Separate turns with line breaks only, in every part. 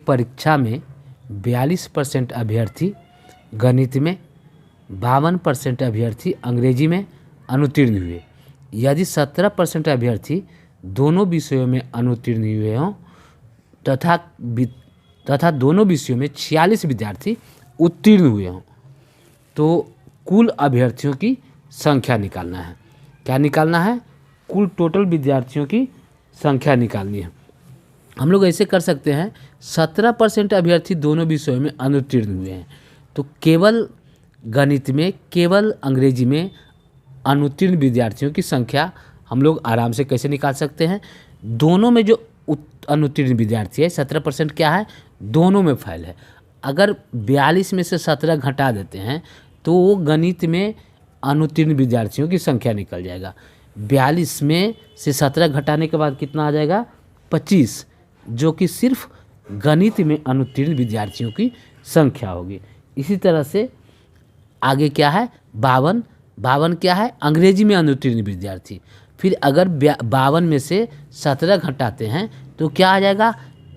परीक्षा में 42% अभ्यर्थी गणित में, 52% अभ्यर्थी अंग्रेजी में अनुत्तीर्ण हुए। यदि 17% अभ्यर्थी दोनों विषयों में अनुत्तीर्ण हुए हों तथा दोनों विषयों में 46 विद्यार्थी उत्तीर्ण हुए हों तो कुल अभ्यर्थियों की संख्या निकालना है। क्या निकालना है? कुल टोटल विद्यार्थियों की संख्या निकालनी है। हम लोग ऐसे कर सकते हैं, 17% अभ्यर्थी दोनों विषयों में अनुत्तीर्ण हुए हैं तो केवल गणित में, केवल अंग्रेजी में अनुत्तीर्ण विद्यार्थियों की संख्या हम लोग आराम से कैसे निकाल सकते हैं? दोनों में जो अनुत्तीर्ण विद्यार्थी है, 17% क्या है? दोनों में फेल है। अगर 42 में से 17 घटा देते हैं तो वो गणित में अनुत्तीर्ण विद्यार्थियों की संख्या निकल जाएगा। 42 में से 17 घटाने के बाद कितना आ जाएगा? 25, जो कि सिर्फ गणित में अनुत्तीर्ण विद्यार्थियों की संख्या होगी। इसी तरह से आगे क्या है? 52 क्या है? अंग्रेजी में अनुत्तीर्ण विद्यार्थी। फिर अगर 52 में से 17 घटाते हैं तो क्या आ जाएगा?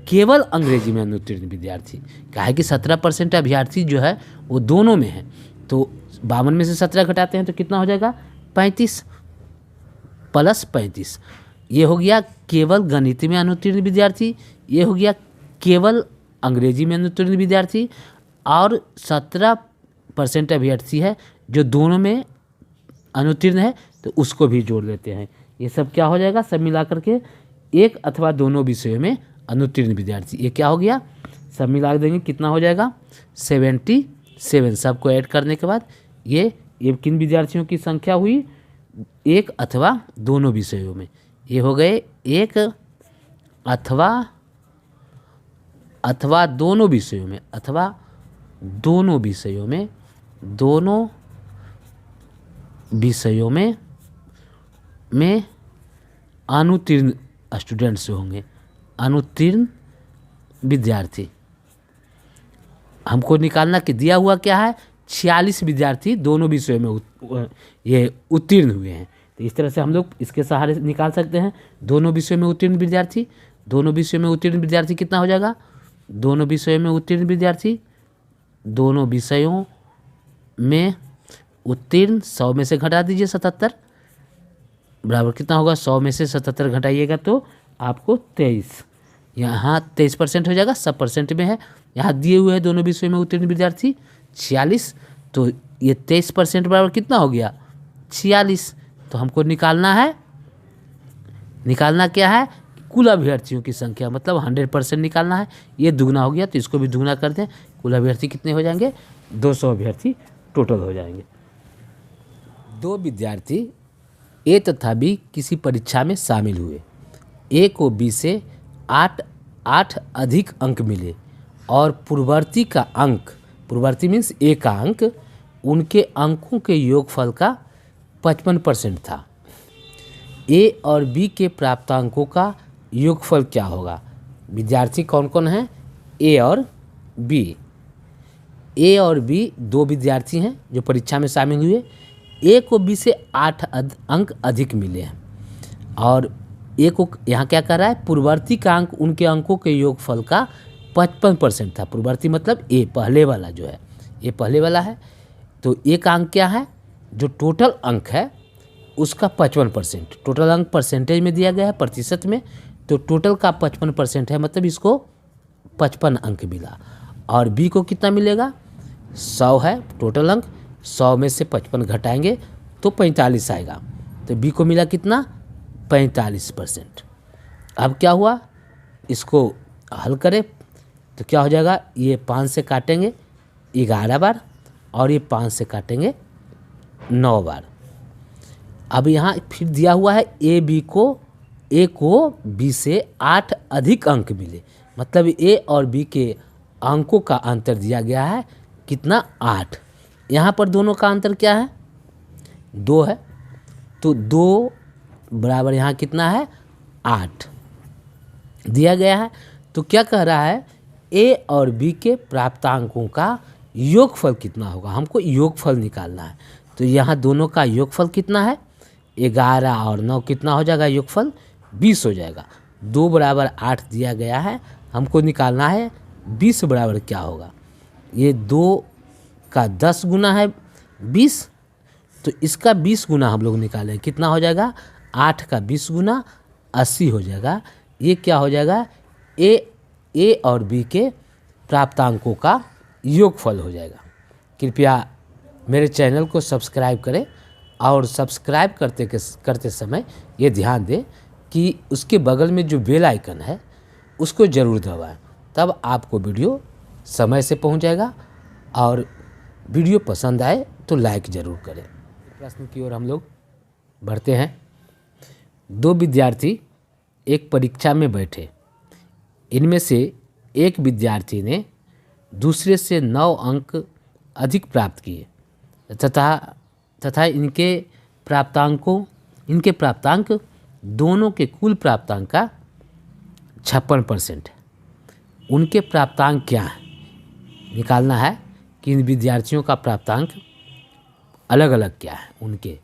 केवल अंग्रेजी में अनुत्तीर्ण विद्यार्थी। क्या है कि 17% अभ्यर्थी जो है वो दोनों में है, तो 52 में से 17 घटाते हैं तो कितना हो जाएगा? 35 प्लस 35। ये हो गया केवल गणित में अनुत्तीर्ण विद्यार्थी, ये हो गया केवल अंग्रेजी में अनुत्तीर्ण विद्यार्थी, और 17% अभ्यर्थी है जो दोनों में अनुत्तीर्ण है तो उसको भी जोड़ लेते हैं। ये सब क्या हो जाएगा? सब मिला करके एक अथवा दोनों विषयों में अनुत्तीर्ण विद्यार्थी। ये क्या हो गया? सब मिला देंगे कितना हो जाएगा? 77। सबको ऐड करने के बाद ये किन विद्यार्थियों की संख्या हुई? एक अथवा दोनों विषयों में। ये हो गए एक अथवा दोनों विषयों में, अथवा दोनों विषयों में, दोनों विषयों में अनुत्तीर्ण स्टूडेंट्स होंगे, अनुत्तीर्ण विद्यार्थी। हमको निकालना कि दिया हुआ क्या है? 46 विद्यार्थी दोनों विषयों में ये उत्तीर्ण हुए हैं। तो इस तरह से हम लोग इसके सहारे निकाल सकते हैं दोनों विषयों में उत्तीर्ण विद्यार्थी। दोनों विषयों में उत्तीर्ण विद्यार्थी कितना हो जाएगा? दोनों विषयों में उत्तीर्ण विद्यार्थी, दोनों विषयों में उत्तीर्ण, 100 में से घटा दीजिए 77, बराबर कितना होगा? 100 में से 77 घटाइएगा तो आपको 23। यहाँ 23% हो जाएगा, सब परसेंट में है। यहाँ दिए हुए हैं दोनों विषयों में उत्तीर्ण विद्यार्थी 46, तो ये 23% बराबर कितना हो गया? 46। तो हमको निकालना क्या है? कुल अभ्यर्थियों की संख्या, मतलब 100% निकालना है। ये दुगना हो गया तो इसको भी दुगना कर दें। कुल अभ्यर्थी कितने हो जाएंगे? 200 अभ्यर्थी टोटल हो जाएंगे। दो विद्यार्थी ए तथा बी किसी परीक्षा में शामिल हुए। ए को बी से 8 अधिक अंक मिले और पूर्ववर्ती का अंक, पूर्ववर्ती मीन्स ए का अंक, उनके अंकों के योगफल का 55% था। ए और बी के प्राप्तांकों का योगफल क्या होगा? विद्यार्थी कौन कौन हैं? ए और बी। ए और बी दो विद्यार्थी हैं जो परीक्षा में शामिल हुए। ए को बी से 8 अंक अधिक मिले हैं और ए को यहाँ क्या कर रहा है? पूर्ववर्ती का अंक उनके अंकों के योगफल का 55% था। पूर्ववर्ती मतलब ए पहले वाला जो है, ये पहले वाला है। तो ए का अंक क्या है? जो टोटल अंक है उसका 55%। टोटल अंक परसेंटेज में दिया गया है, प्रतिशत में, तो टोटल का 55% है, मतलब इसको 55 अंक मिला। और बी को कितना मिलेगा? 100 है टोटल अंक, 100 में से 55 घटाएंगे तो 45 आएगा। तो बी को मिला कितना? 45%। अब क्या हुआ? इसको हल करें तो क्या हो जाएगा? ये 5 से काटेंगे 11 बार और ये 5 से काटेंगे 9 बार। अब यहाँ फिर दिया हुआ है ए को बी से 8 अधिक अंक मिले, मतलब ए और बी के अंकों का अंतर दिया गया है कितना? 8। यहाँ पर दोनों का अंतर क्या है? 2 है, तो 2 बराबर यहाँ कितना है? 8 दिया गया है। तो क्या कह रहा है? ए और बी के प्राप्तांकों का योगफल कितना होगा? हमको योगफल निकालना है। तो यहाँ दोनों का योगफल कितना है? 11 और 9 कितना हो जाएगा? योगफल 20 हो जाएगा। 2 बराबर 8 दिया गया है, हमको निकालना है 20 बराबर क्या होगा, ये 2 का 10 गुना है 20, तो इसका 20 गुना हम लोग निकालें, कितना हो जाएगा, 8 का 20 गुना 80 हो जाएगा। ये क्या हो जाएगा, ए और बी के प्राप्तांकों का योगफल हो जाएगा। कृपया मेरे चैनल को सब्सक्राइब करें और सब्सक्राइब करते समय ये ध्यान दें कि उसके बगल में जो बेल आइकन है उसको ज़रूर दबाएं, तब आपको वीडियो समय से पहुंच जाएगा। और वीडियो पसंद आए तो लाइक ज़रूर करें। प्रश्न की ओर हम लोग बढ़ते हैं। 2 विद्यार्थी एक परीक्षा में बैठे, इनमें से एक विद्यार्थी ने दूसरे से 9 अंक अधिक प्राप्त किए तथा इनके प्राप्तांक दोनों के कुल प्राप्तांक का 56% है। उनके प्राप्तांक क्या है, निकालना है कि इन विद्यार्थियों का प्राप्तांक अलग अलग क्या है, उनके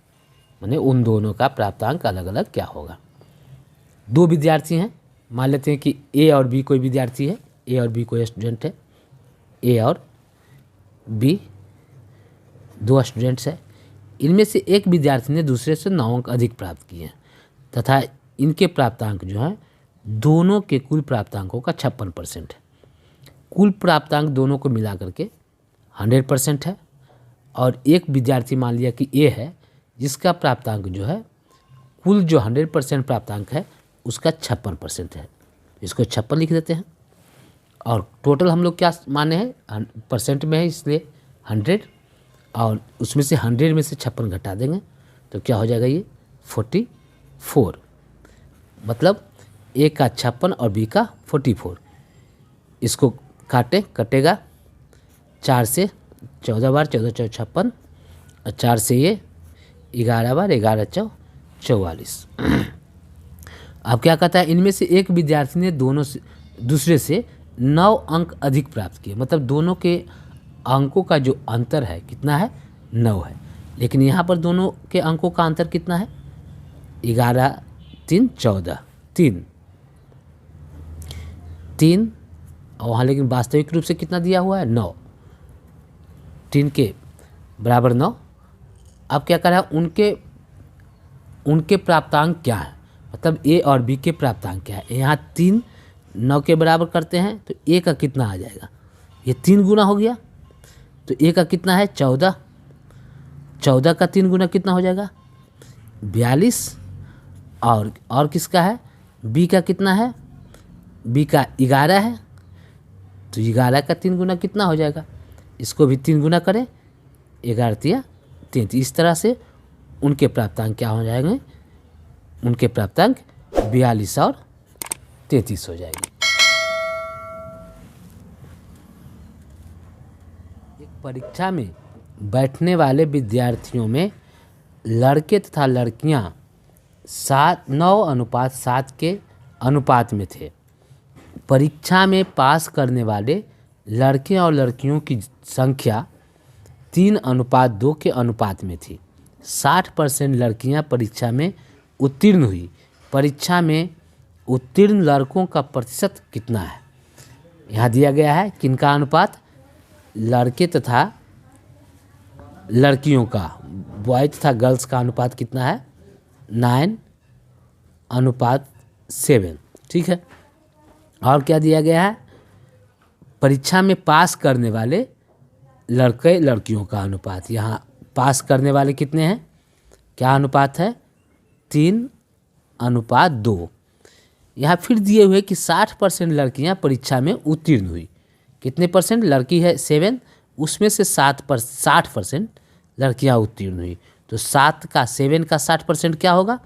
माने उन दोनों का प्राप्तांक अलग अलग क्या होगा। 2 विद्यार्थी हैं, मान लेते हैं कि ए और बी कोई विद्यार्थी है, ए और बी कोई स्टूडेंट है, ए और बी 2 स्टूडेंट्स है। इनमें से एक विद्यार्थी ने दूसरे से 9 अंक अधिक प्राप्त किए हैं तथा इनके प्राप्तांक जो हैं दोनों के कुल प्राप्तांकों का 56% है। कुल प्राप्तांक दोनों को मिला करके 100% है। और एक विद्यार्थी मान लिया कि ए है, जिसका प्राप्तांक जो है कुल जो 100% प्राप्तांक है उसका 56% है। इसको 56 लिख देते हैं। और टोटल हम लोग क्या माने हैं, परसेंट में है इसलिए 100, और उसमें से 100 में से 56 घटा देंगे तो क्या हो जाएगा, ये 44। मतलब ए का 56 और बी का 44। इसको कटेगा 4 से 14 बार, 14 चौ 56, और 4 से ये 11 बार, 11 चौ 44। अब क्या कहता है, इनमें से एक विद्यार्थी ने दूसरे से 9 अंक अधिक प्राप्त किए, मतलब दोनों के अंकों का जो अंतर है कितना है, 9 है। लेकिन यहाँ पर दोनों के अंकों का अंतर कितना है, 11 3 14, 3 और वहाँ लेकिन वास्तविक रूप से कितना दिया हुआ है, 9, 3 के बराबर 9। अब क्या कर रहा है, उनके प्राप्तांक क्या है, मतलब ए और बी के प्राप्तांक क्या है। यहाँ 3 9 के बराबर करते हैं तो ए का कितना आ जाएगा, ये 3 गुना हो गया, तो ए का कितना है 14, 14 का 3 गुना कितना हो जाएगा 42। और किसका है, बी का कितना है, बी का 11 है, तो 11 का 3 गुना कितना हो जाएगा, इसको भी 3 गुना करें, 11 तिया 33। इस तरह से उनके प्राप्तांक क्या हो जाएंगे, उनके प्राप्तांक 42 और 33 हो जाएगी। एक परीक्षा में बैठने वाले विद्यार्थियों में लड़के तथा लड़कियां 9:7 के अनुपात में थे। परीक्षा में पास करने वाले लड़के और लड़कियों की संख्या 3:2 के अनुपात में थी। 60% लड़कियां परीक्षा में उत्तीर्ण हुई। परीक्षा में उत्तीर्ण लड़कों का प्रतिशत कितना है, यहाँ दिया गया है किनका अनुपात, लड़के तथा लड़कियों का, बॉय तथा गर्ल्स का अनुपात कितना है, 9:7। ठीक है। और क्या दिया गया है, परीक्षा में पास करने वाले लड़के लड़कियों का अनुपात। यहाँ पास करने वाले कितने हैं, क्या अनुपात है, 3:2। यहाँ फिर दिए हुए कि 60% लड़कियाँ परीक्षा में उत्तीर्ण हुई। कितने परसेंट, लड़की है 7, उसमें से 60% लड़कियाँ उत्तीर्ण हुई। तो 7 का 7 का 60% क्या होगा,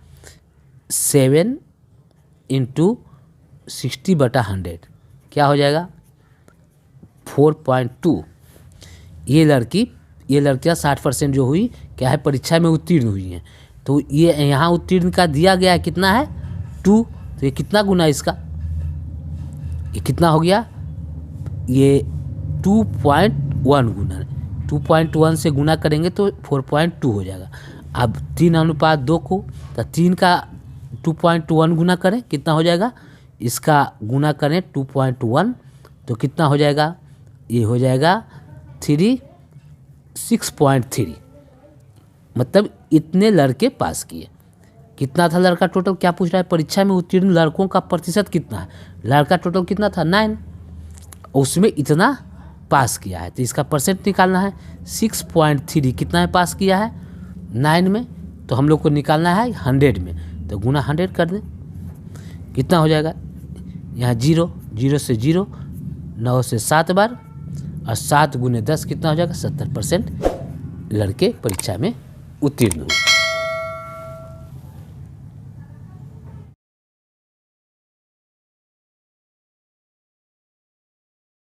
7 × 60/100 क्या हो जाएगा, 4.2। ये लड़कियाँ 60% जो हुई क्या है, परीक्षा में उत्तीर्ण हुई हैं। तो ये यहाँ उत्तीर्ण का दिया गया है कितना है, 2। तो ये कितना गुना इसका, ये कितना हो गया, ये 2.1 गुना, 2.1 से गुना करेंगे तो 4.2 हो जाएगा। अब 3:2 को, तो 3 का 2.1 गुना करें कितना हो जाएगा, इसका गुना करें 2.1 तो कितना हो जाएगा, ये हो जाएगा 6.3, मतलब इतने लड़के पास किए। कितना था लड़का टोटल, क्या पूछ रहा है, परीक्षा में उत्तीर्ण लड़कों का प्रतिशत कितना है। लड़का टोटल कितना था 9, उसमें इतना पास किया है, तो इसका परसेंट निकालना है। 6.3 कितना है पास किया है 9 में, तो हम लोग को निकालना है 100 में, तो गुना 100 कर दें, कितना हो जाएगा, यहाँ 0 से 0, 9 से 7 बार, और 7 गुने 10 कितना हो जाएगा, 70% लड़के परीक्षा में उत्तीर्ण हुए।